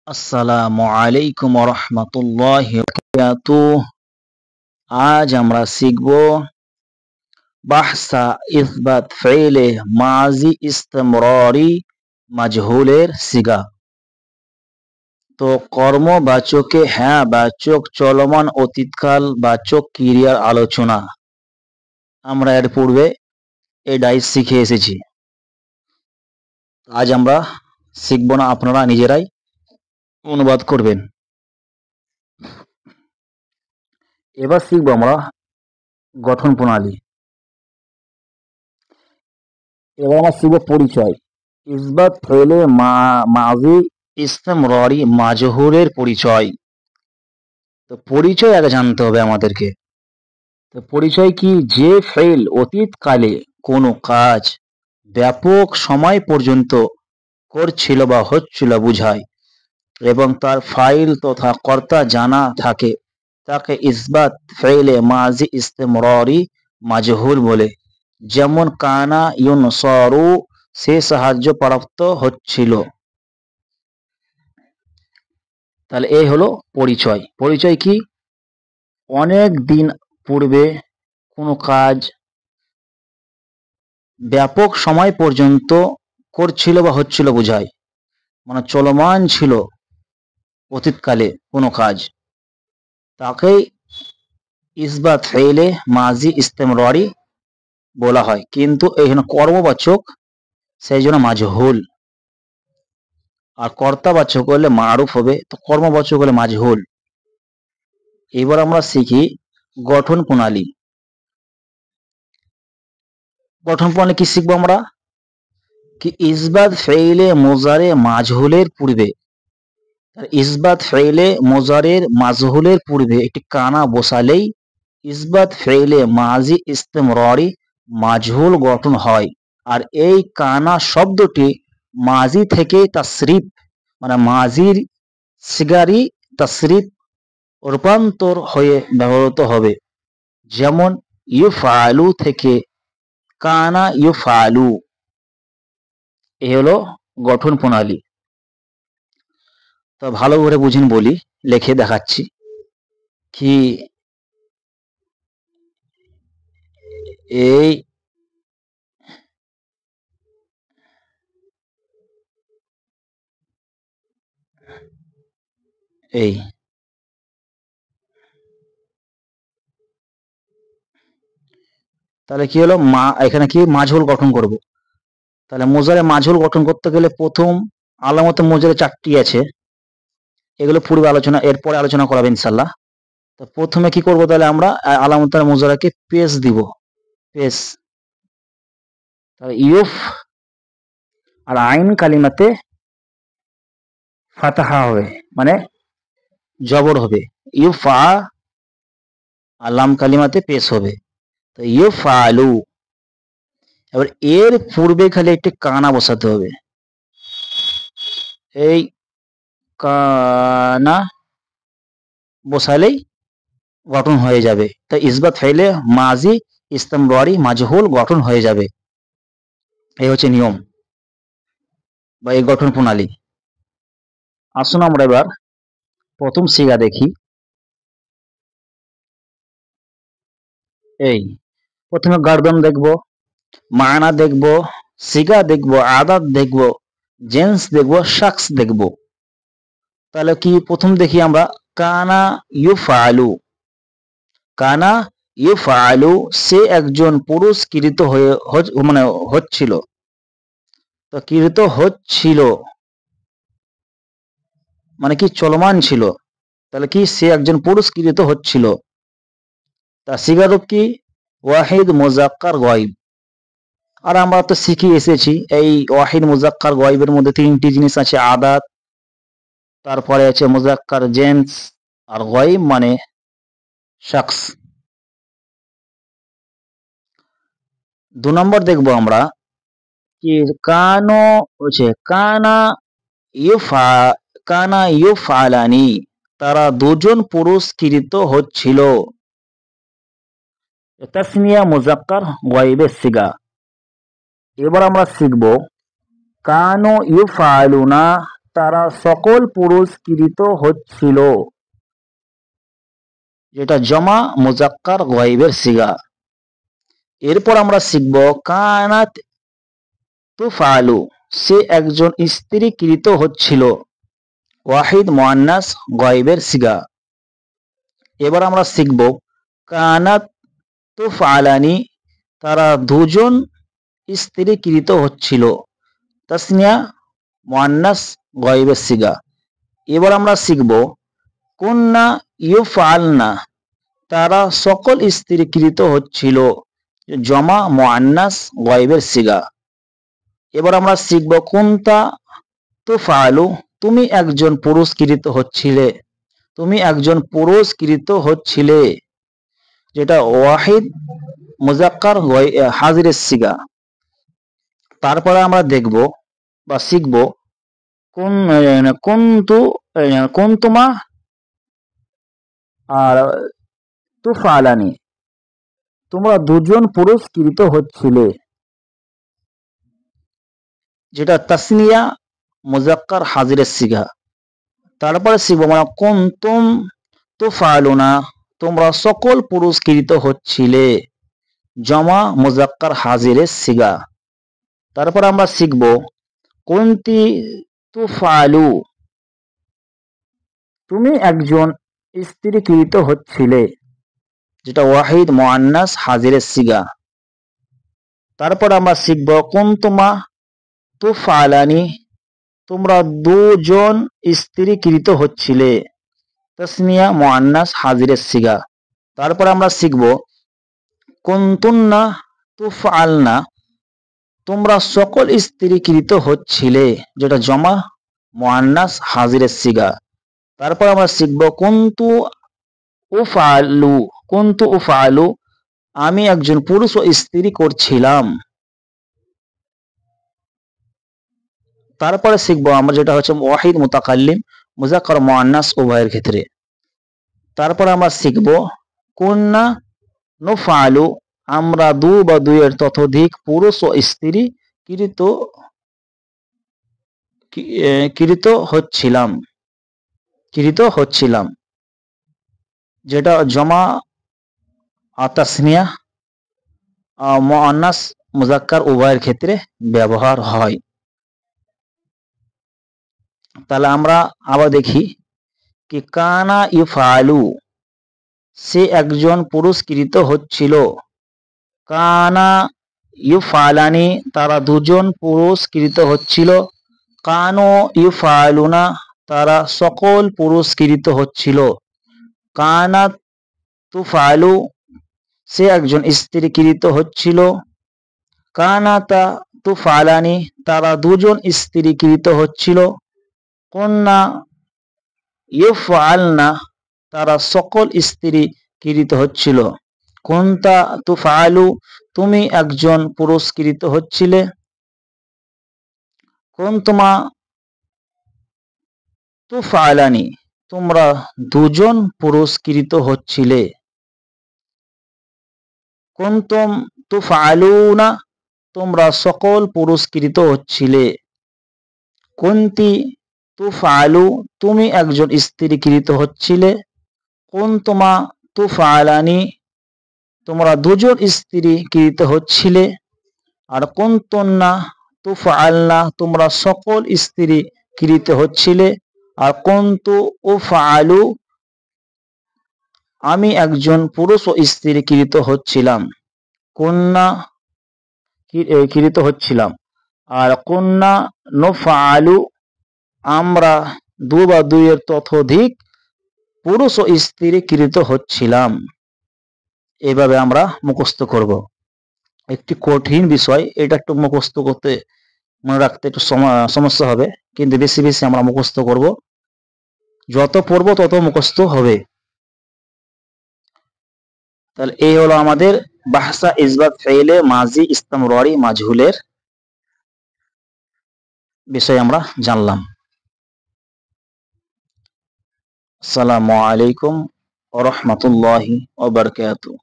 আসসালামু আলাইকুম রহমতুল্লাহি ওয়া বারাকাতুহু। আজ আমরা শিখব বাহসা ইসবাত ফেলে মাজি ইস্তেমরারি মাজহুলের সিগা। তো কর্মবাচকে হ্যাঁ বাচক চলমান অতীতকাল বাচক ক্রিয়ার আলোচনা আমরা এর পূর্বে এটাই শিখে এসেছি। আজ আমরা শিখব না, আপনারা নিজেরাই অনুবাদ করবেন। এবার শিখব আমরা গঠন প্রণালী। এবার আমরা শিখব পরিচয়। ইসবাত ফেলে মাজি ইস্তেমরারি মাজহুরের পরিচয়। তো পরিচয় আগে জানতে হবে আমাদেরকে। তো পরিচয় কি? যে ফেল অতীতকালে কোনো কাজ ব্যাপক সময় পর্যন্ত করছিল বা হচ্ছিল বুঝায় এবং তার ফাইল তথা কর্তা জানা থাকে তাকে ইসবাত ফেলে মাজি ইস্তেমরারি মাজহুর বলে। যেমন কানা ইউনসারু, সে সাহায্য প্রাপ্ত হচ্ছিল। তাহলে এই হলো পরিচয়। পরিচয় কি? অনেক দিন পূর্বে কোনো কাজ ব্যাপক সময় পর্যন্ত করছিল বা হচ্ছিল বোঝায়, মানে চলমান ছিল অতীতকালে কোনো কাজ, তাকেই ইসবাত ফেলে মাজি ইস্তেমরারি বলা হয়। কিন্তু এখানে কর্মবাচক, সেই জন্য মাজহুল। আর কর্তাবাচক হলে মারুফ হবে, তো কর্মবাচক হলে মাজহুল। এবার আমরা শিখি গঠন প্রণালী। গঠন প্রণালী কি শিখবো আমরা? কি ইসবাত ফেইলে মোজারে মাজহুলের পূর্বে, ইসবাত ফেইলে মোজারের মাজহুলের পূর্বে একটি কানা বসালেই ইসবাত ফেইলে মাজি ইস্তেমরারি মাজহুল গঠন হয়। আর এই কানা শব্দটি মাজি থেকে তাসরিফ, মানে মাজির সিগারি তাসরিফ রূপান্তর হয়ে ব্যবহৃত হবে। যেমন ইউফআলু থেকে কানা ইউফআলু। এ হলো গঠন প্রণালী। তো ভালো করে বুঝেন বলি, লিখে দেখাচ্ছি। কি এই এই তাহলে কি হলো, এখানে কি মাজহুল গঠন করব। তাহলে মোজারে মাজহুল গঠন করতে গেলে প্রথম আলামতে মোজারে 4টি আছে, এগুলো পূর্বে আলোচনা, এরপরে আলোচনা করাবে ইনশাল্লাহ। তো প্রথমে কি করব, তাহলে আমরা আলামতে মোজারাকে পেশ দিব, পেশ। তাহলে ইউফ আর আইন কালিমাতে ফাতাহা হবে, মানে জবর হবে। ইউফা আলাম কালিমাতে পেশ হবে, তো ইউফআলু। এবার এর পূর্বে খালি একটি কানা বসাতে হবে, এই কানা বসালেই গঠন হয়ে যাবে। তাই ইসবাত ফেলে মাজি ইস্তেমরারি মাজহুল গঠন হয়ে যাবে। এই হচ্ছে নিয়ম বা এই গঠন প্রণালী। আসুন আমরা এবার প্রথম সিগা দেখি। এই প্রথমে গার্দন দেখব, মানা দেখব, সিগা দেখব, আদাত দেখব, জেন্স দেখব, শাখস দেখব। তাহলে কি প্রথম দেখি আমরা কানা ইউফআলু। কানা ইউফআলু, সে একজন পুরুষ কৃত হয়ে মানে হচ্ছিল। তো কৃত হচ্ছিল মানে কি চলমান ছিল, তাহলে কি সে একজন পুরুষ কৃত হচ্ছিল। তা সিগারত কি? ওয়াহিদ মুজাক্কার গায়ব। আর আমরা তো শিখে এসেছি এই ওয়াহিদ মুজাক্কার গায়বের মধ্যে 3টি জিনিস আছে, আদাত, তারপরে আছে মুজাক্কার জেন্স, আর গায়ব মানে শাখস। 2 নম্বর দেখবো আমরা কি কানো হচ্ছে কানা ইউফা, কানা ইউফআলানি, তারা দুজন পুরুষ কৃত হচ্ছিল। তাসনিয়া মুজাক্কার গায়বের সিগা। এবার আমরা শিখব কানো ইউফআলুনা, তারা সকল পুরস্কৃত হচ্ছিল, যেটা জমা মুজাক্কার গায়বের সিগা। এরপর আমরা শিখব কানাত তুফালু, সে একজন স্ত্রীকৃত হচ্ছিল, ওয়াহিদ মুআন্নাস গায়বের সিগা। এবার আমরা শিখব কানাত তুফআলানি, তারা দুজন স্ত্রীকৃত হচ্ছিল, তাসনিয়া মুআন্নাস গায়বের সিগা। এবার আমরা শিখব কুন্না ইউফআলনা, তারা সকল স্ত্রীকৃত হচ্ছিল, জমা মুআন্নাস গায়বের সিগা। এবার আমরা শিখব কুনতা তুফআলু, তুমি একজন পুরস্কৃত হচ্ছিলে, তুমি একজন পুরস্কৃত হচ্ছিলে, যেটা ওয়াহিদ মুজাক্কার হাজিরের সিগা। তারপরে আমরা দেখব বা শিখব কুনতুমা আর তুফআলানি, তোমরা দুজন পুরস্কৃত হচ্ছিলে, যেটা তাসনিয়া মুজাক্কার হাজিরের সিগা। তারপরে শিখব আমরা কুনতুম তুফআলুনা, তোমরা সকল পুরস্কৃত হচ্ছিলে, জমা মুজাক্কার হাজিরের সিগা। তারপর আমরা শিখব কুনতি তুফআলু, তুমি একজন স্ত্রীকৃত হচ্ছিলে, যেটা ওয়াহিদ মুআন্নাস হাজিরের সিগা। তারপর আমরা শিখব কুনতুমা তুফআলানি, তোমরা দুজন স্ত্রীকৃত হচ্ছিলে, তাসনিয়া মুআন্নাস হাজিরের সিগা। তারপর আমরা শিখব কুনতুন্না তুফআলনা, তোমরা সকল স্ত্রীকৃত হচ্ছিলে, যেটা জমা মুআন্নাস হাজিরের সিগা। তারপর আমরা শিখব কুনতু উফআলু, আমি একজন পুরুষ ও স্ত্রী করছিলাম। তারপরে শিখব আমরা যেটা হচ্ছে ওয়াহিদ মুতাকাল্লিম মুজাক্কার মুআন্নাস উভয়ের ক্ষেত্রে। তারপর আমরা শিখব কুন্না নুফআলু, আমরা দু বা দুইয়ের ততোধিক পুরুষ ও স্ত্রী কৃত হচ্ছিলাম, যেটা জমা তাসনিয়া মুআন্নাস মুজাক্কার উভয়ের ক্ষেত্রে ব্যবহার হয়। তাহলে আমরা আবার দেখি কি কানা ইউফআলু, সে একজন পুরস্কৃত হচ্ছিল, কানা ইউফআলানি, তারা দুজন পুরস্কৃত হচ্ছিল, কানো ইউফআলুনা, তারা সকল পুরস্কৃত হচ্ছিল, কানাত তুফআলু, সে একজন স্ত্রীকৃত হচ্ছিল, কানাতা তুফআলানি, তারা দুজন স্ত্রীকৃত হচ্ছিল, কুন্না ইউফআলনা, তারা সকল স্ত্রীকৃত হচ্ছিল, কুনতা তুফআলু, তুমি একজন পুরস্কৃত হচ্ছিলে, কুনতুমা তুফআলানি, তোমরা দুজন পুরস্কৃত হচ্ছিলে, কুনতুম তুফআলুনা, তোমরা সকল পুরস্কৃত হচ্ছিলে, কুনতি তুফআলু, তুমি একজন স্ত্রীকৃত হচ্ছিলে, কুনতুমা তুফআলানি, তোমরা দুজন স্ত্রীকৃত হচ্ছিলে, আর কুনতুন্না তুফআলনা, তোমরা সকল স্ত্রীকৃত হচ্ছিলে, আর কুনতু উফআলু, আমি একজন পুরুষ ও স্ত্রীকৃত হচ্ছিলাম, কুন্না কৃত হচ্ছিলাম, আর কুন্না নুফআলু, আমরা দু বা দুইয়ের ততোধিক পুরুষ ও স্ত্রীকৃত হচ্ছিলাম। এভাবে আমরা মুখস্থ করব। একটি কঠিন বিষয়, এটা একটু মুখস্থ করতে মনে রাখতে একটু সমস্যা হবে, কিন্তু বেশি বেশি আমরা মুখস্থ করব, যত পড়ব তত মুখস্থ হবে। তাহলে এই হলো আমাদের বাহসা ইসবাত ফেইলে মাজি ইস্তেমরারি মাজহুলের বিষয় আমরা জানলাম। আসসালামু আলাইকুম ওয়া রাহমাতুল্লাহি ওয়া বারাকাতুহু।